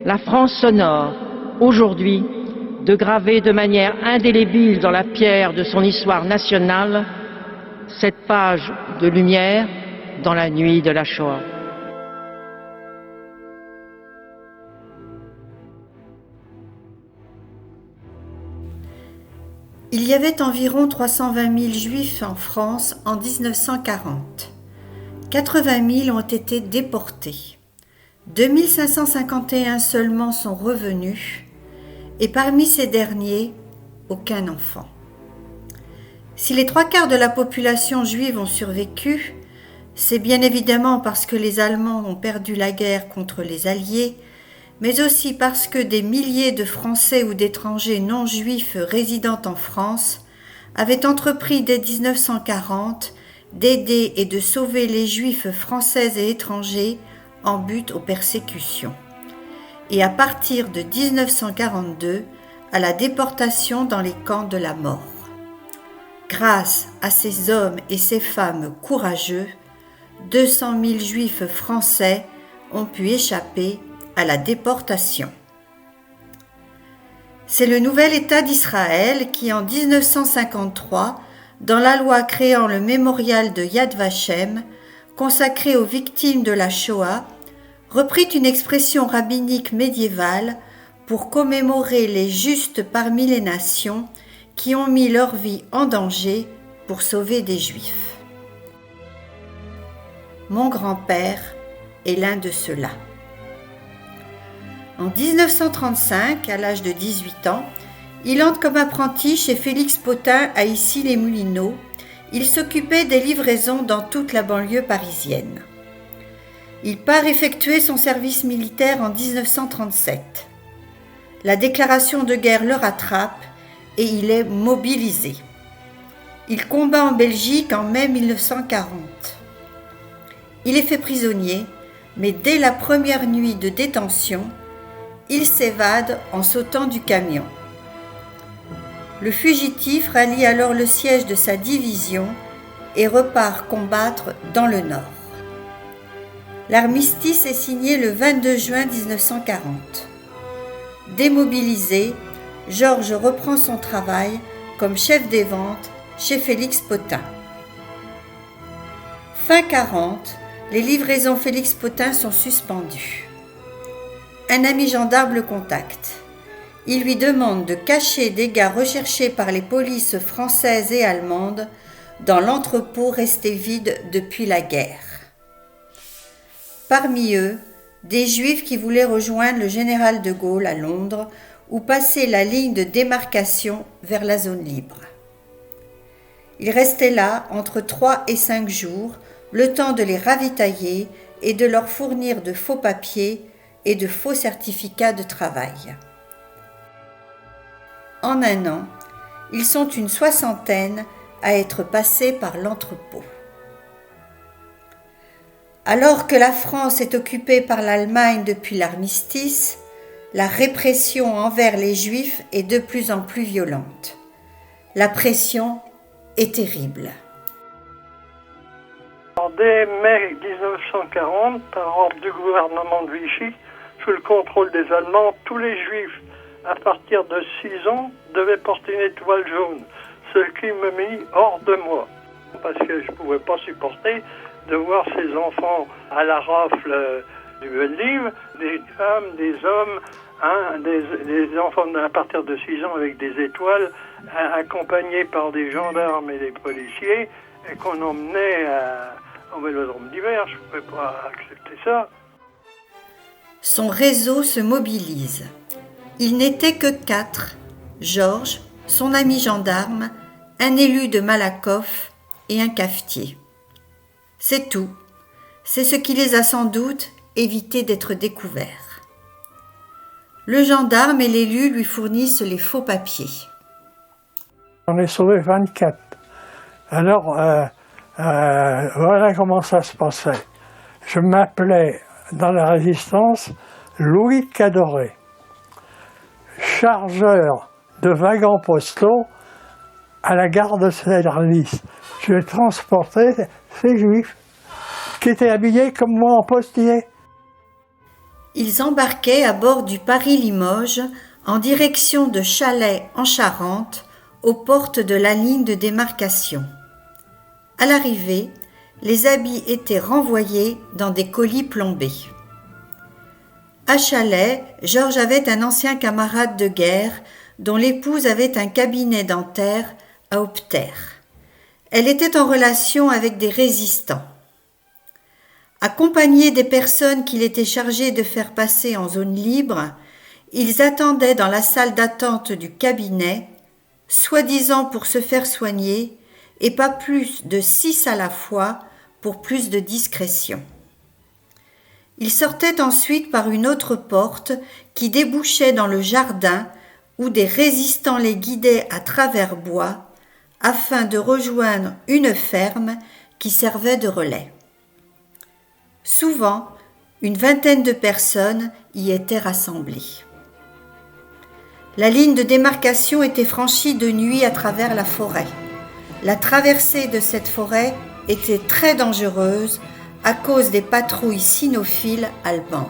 La France s'honore, aujourd'hui, de graver de manière indélébile dans la pierre de son histoire nationale cette page de lumière dans la nuit de la Shoah. Il y avait environ 320 000 Juifs en France en 1940. 80 000 ont été déportés. 2 551 seulement sont revenus, et parmi ces derniers, aucun enfant. Si les 3/4 de la population juive ont survécu, c'est bien évidemment parce que les Allemands ont perdu la guerre contre les Alliés, mais aussi parce que des milliers de Français ou d'étrangers non juifs résidant en France avaient entrepris dès 1940 d'aider et de sauver les Juifs français et étrangers en but aux persécutions, et à partir de 1942 à la déportation dans les camps de la mort. Grâce à ces hommes et ces femmes courageux, 200 000 Juifs français ont pu échapper à la déportation. C'est le nouvel État d'Israël qui, en 1953, dans la loi créant le mémorial de Yad Vashem, consacré aux victimes de la Shoah, reprit une expression rabbinique médiévale pour commémorer les justes parmi les nations qui ont mis leur vie en danger pour sauver des Juifs. Mon grand-père est l'un de ceux-là. En 1935, à l'âge de 18 ans, il entre comme apprenti chez Félix Potin à Issy-les-Moulineaux. Il s'occupait des livraisons dans toute la banlieue parisienne. Il part effectuer son service militaire en 1937. La déclaration de guerre le rattrape et il est mobilisé. Il combat en Belgique en mai 1940. Il est fait prisonnier, mais dès la première nuit de détention, il s'évade en sautant du camion. Le fugitif rallie alors le siège de sa division et repart combattre dans le Nord. L'armistice est signé le 22 juin 1940. Démobilisé, Georges reprend son travail comme chef des ventes chez Félix Potin. Fin 40, les livraisons Félix Potin sont suspendues. Un ami gendarme le contacte. Il lui demande de cacher des gars recherchés par les polices françaises et allemandes dans l'entrepôt resté vide depuis la guerre. Parmi eux, des Juifs qui voulaient rejoindre le général de Gaulle à Londres ou passer la ligne de démarcation vers la zone libre. Ils restaient là entre 3 et 5 jours, le temps de les ravitailler et de leur fournir de faux papiers et de faux certificats de travail. En un an, ils sont une 60aine à être passés par l'entrepôt. Alors que la France est occupée par l'Allemagne depuis l'armistice, la répression envers les Juifs est de plus en plus violente. La pression est terrible. Dès mai 1940, par ordre du gouvernement de Vichy, sous le contrôle des Allemands, tous les Juifs à partir de 6 ans devaient porter une étoile jaune, ce qui me mit hors de moi, parce que je ne pouvais pas supporter de voir ces enfants à la rafle du livre, des femmes, des hommes, des enfants à partir de 6 ans avec des étoiles, accompagnés par des gendarmes et des policiers, et qu'on emmenait au Vélodrome d'hiver. Je ne pouvais pas accepter ça. Son réseau se mobilise. Il n'était que 4, Georges, son ami gendarme, un élu de Malakoff et un cafetier. C'est tout. C'est ce qui les a sans doute évité d'être découverts. Le gendarme et l'élu lui fournissent les faux papiers. On est sauvé 24. Alors, voilà comment ça se passait. Je m'appelais dans la résistance Louis Cadoret, chargeur de wagons postaux à la gare de Senlis. Je transportais ces Juifs qui étaient habillés comme moi en postier. Ils embarquaient à bord du Paris-Limoges en direction de Chalais en Charente, aux portes de la ligne de démarcation. À l'arrivée, les habits étaient renvoyés dans des colis plombés. À Chalais, Georges avait un ancien camarade de guerre dont l'épouse avait un cabinet dentaire à Optère. Elle était en relation avec des résistants. Accompagnés des personnes qu'il était chargé de faire passer en zone libre, ils attendaient dans la salle d'attente du cabinet, soi-disant pour se faire soigner, et pas plus de 6 à la fois pour plus de discrétion. Ils sortaient ensuite par une autre porte qui débouchait dans le jardin où des résistants les guidaient à travers bois afin de rejoindre une ferme qui servait de relais. Souvent, une vingtaine de personnes y étaient rassemblées. La ligne de démarcation était franchie de nuit à travers la forêt. La traversée de cette forêt était très dangereuse à cause des patrouilles cynophiles allemandes.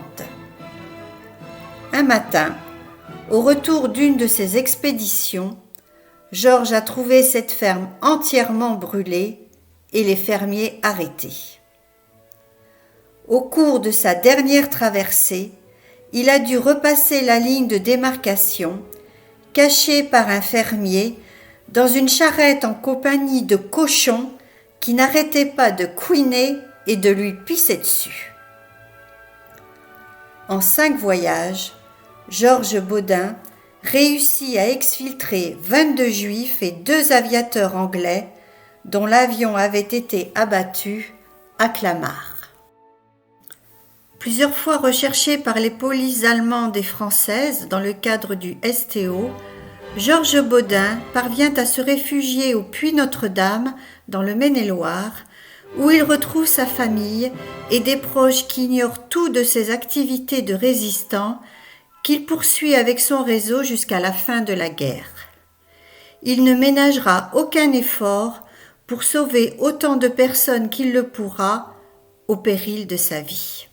Un matin, au retour d'une de ces expéditions, Georges a trouvé cette ferme entièrement brûlée et les fermiers arrêtés. Au cours de sa dernière traversée, il a dû repasser la ligne de démarcation, caché par un fermier, dans une charrette en compagnie de cochons qui n'arrêtaient pas de couiner et de lui pisser dessus. En 5 voyages, Georges Baudin réussit à exfiltrer 22 juifs et 2 aviateurs anglais dont l'avion avait été abattu à Clamart. Plusieurs fois recherché par les polices allemandes et françaises dans le cadre du STO, Georges Baudin parvient à se réfugier au Puy Notre-Dame dans le Maine-et-Loire, où il retrouve sa famille et des proches qui ignorent tout de ses activités de résistant qu'il poursuit avec son réseau jusqu'à la fin de la guerre. Il ne ménagera aucun effort pour sauver autant de personnes qu'il le pourra au péril de sa vie.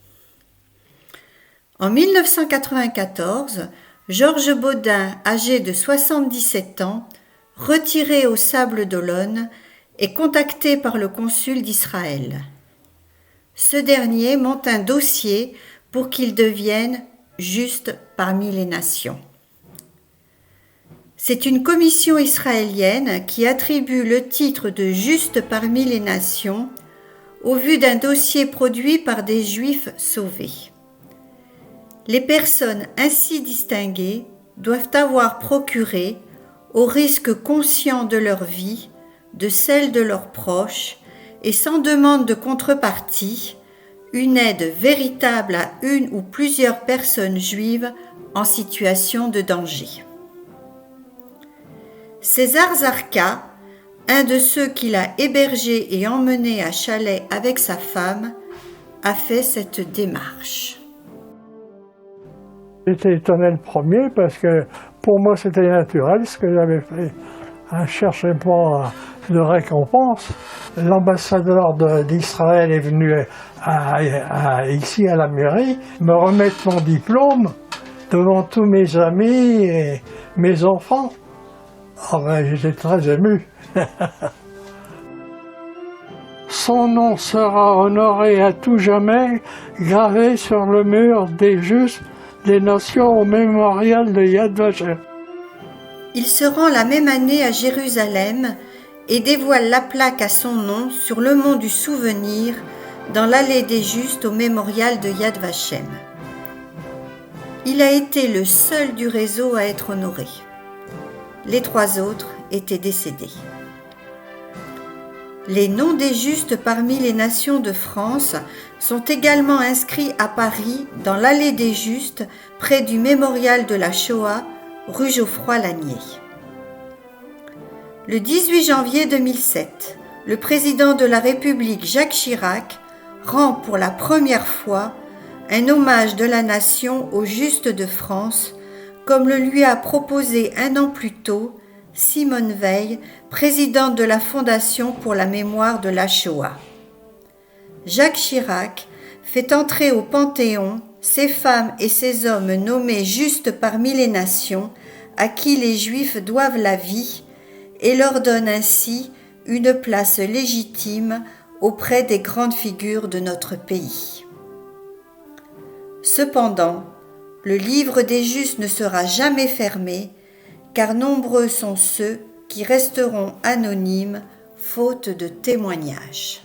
En 1994, Georges Baudin, âgé de 77 ans, retiré aux Sables d'Olonne, est contacté par le consul d'Israël. Ce dernier monte un dossier pour qu'il devienne juste parmi les nations. C'est une commission israélienne qui attribue le titre de juste parmi les nations au vu d'un dossier produit par des Juifs sauvés. Les personnes ainsi distinguées doivent avoir procuré, au risque conscient de leur vie, de celle de leurs proches et sans demande de contrepartie, une aide véritable à une ou plusieurs personnes juives en situation de danger. César Zarka, un de ceux qu'il a hébergé et emmené à Chalais avec sa femme, a fait cette démarche. J'étais étonné le premier parce que pour moi c'était naturel ce que j'avais fait. Je ne cherchais pas de récompense. L'ambassadeur d'Israël est venu ici à la mairie me remettre mon diplôme devant tous mes amis et mes enfants. Oh ben, j'étais très ému. Son nom sera honoré à tout jamais, gravé sur le mur des justes des nations au mémorial de Yad Vashem. Il se rend la même année à Jérusalem et dévoile la plaque à son nom sur le mont du Souvenir dans l'allée des Justes au mémorial de Yad Vashem. Il a été le seul du réseau à être honoré. Les 3 autres étaient décédés. Les noms des Justes parmi les nations de France sont également inscrits à Paris dans l'allée des Justes près du mémorial de la Shoah, rue Geoffroy-Lanier. Le 18 janvier 2007, le président de la République Jacques Chirac rend pour la première fois un hommage de la nation aux Justes de France, comme le lui a proposé un an plus tôt Simone Veil, présidente de la Fondation pour la mémoire de la Shoah. Jacques Chirac fait entrer au Panthéon ces femmes et ces hommes nommés justes parmi les nations, à qui les Juifs doivent la vie, et leur donne ainsi une place légitime auprès des grandes figures de notre pays. Cependant, le livre des justes ne sera jamais fermé, car nombreux sont ceux qui resteront anonymes faute de témoignages.